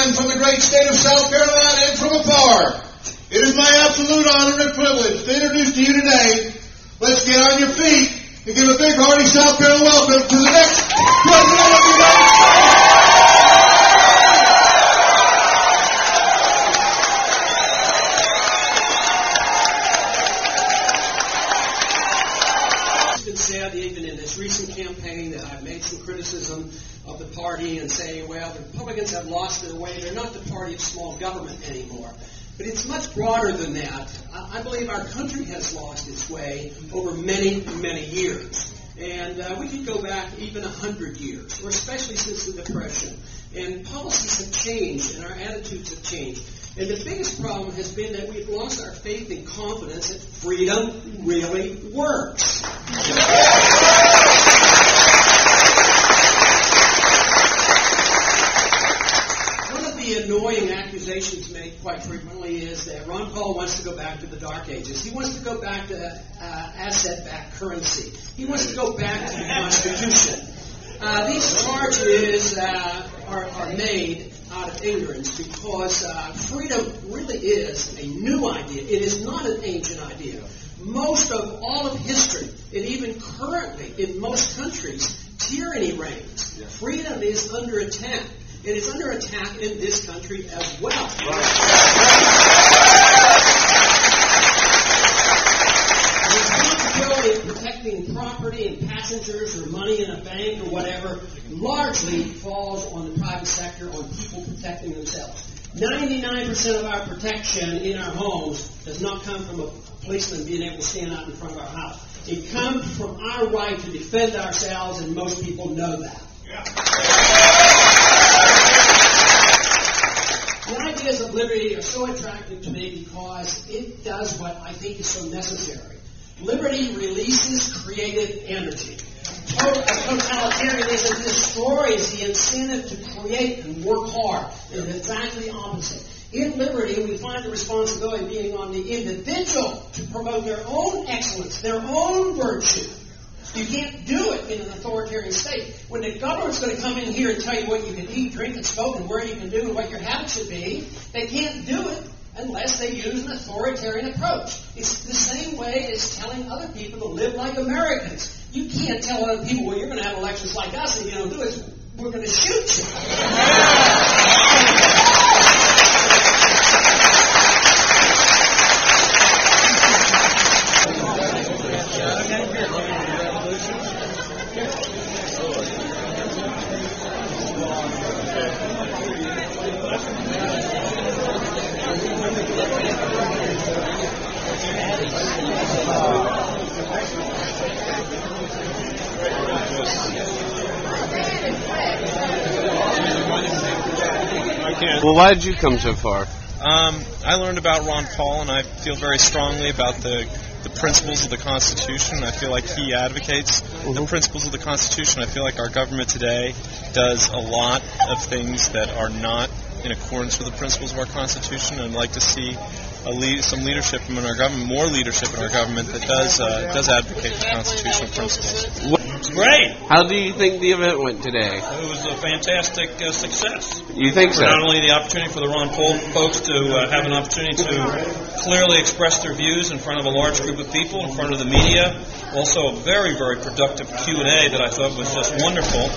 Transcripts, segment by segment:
online from the great state of South Carolina and from afar. It is my absolute honor and privilege to introduce to you today, let's get on your feet and give a big hearty South Carolina welcome to the next President of the United States. Said even in this recent campaign that I've made some criticism of the party and saying, well, the Republicans have lost their way. They're not the party of small government anymore. But it's much broader than that. I believe our country has lost its way over many, many years. And we could go back even 100 years, or especially since the Depression. And policies have changed and our attitudes have changed. And the biggest problem has been that we've lost our faith and confidence that freedom really works. One of the annoying accusations made quite frequently is that Ron Paul wants to go back to the Dark Ages. He wants to go back to asset-backed currency. He wants to go back to the Constitution. These charges are made out of ignorance because freedom really is a new idea. It is not an ancient idea. Most of all of history, and even currently in most countries, tyranny reigns. Freedom is under attack. It is under attack in this country as well. Responsibility in protecting property and passengers or money in a bank or whatever largely falls on the private sector, on people protecting themselves. 99% of our protection in our homes does not come from a policeman being able to stand out in front of our house. It comes from our right to defend ourselves, and most people know that. Yeah. The ideas of liberty are so attractive to me because it does what I think is so necessary. Liberty releases creative energy. Totalitarianism destroys the incentive to create and work hard. It's exactly the opposite. In liberty, we find the responsibility being on the individual to promote their own excellence, their own virtue. You can't do it in an authoritarian state. When the government's going to come in here and tell you what you can eat, drink, and smoke, and where you can do, and what your habits should be, they can't do it unless they use an authoritarian approach. It's the same way as telling other people to live like Americans. You can't tell other people, well, you're going to have elections like us, and if you don't do it, we're going to shoot you. Well, why did you come so far? I learned about Ron Paul, and I feel very strongly about the principles of the Constitution. I feel like he advocates the principles of the Constitution. I feel like our government today does a lot of things that are not in accordance with the principles of our Constitution, and I'd like to see some leadership in our government, more leadership in our government that does advocate the constitutional principles. It's great. How do you think the event went today? It was a fantastic success. You think so? Not only the opportunity for the Ron Paul folks to have an opportunity to clearly express their views in front of a large group of people, in front of the media, also a very, very productive Q&A that I thought was just wonderful.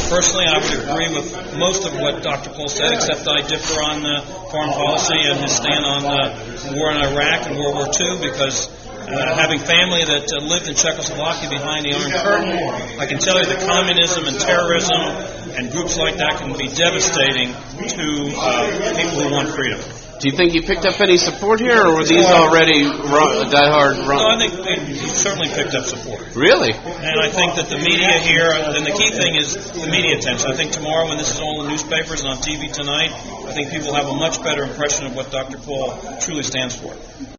Personally, I would agree with most of what Dr. Paul said, except I differ on foreign policy and his stand on the war in Iraq and World War II, because having family that lived in Czechoslovakia behind the Iron Curtain, I can tell you that communism and terrorism and groups like that can be devastating to people who want freedom. Do you think you picked up any support here, or were these already diehard wrong? No, I think he certainly picked up support. Really? And I think that the media here, and the key thing is the media attention. I think tomorrow when this is all in the newspapers and on TV tonight, I think people have a much better impression of what Dr. Paul truly stands for.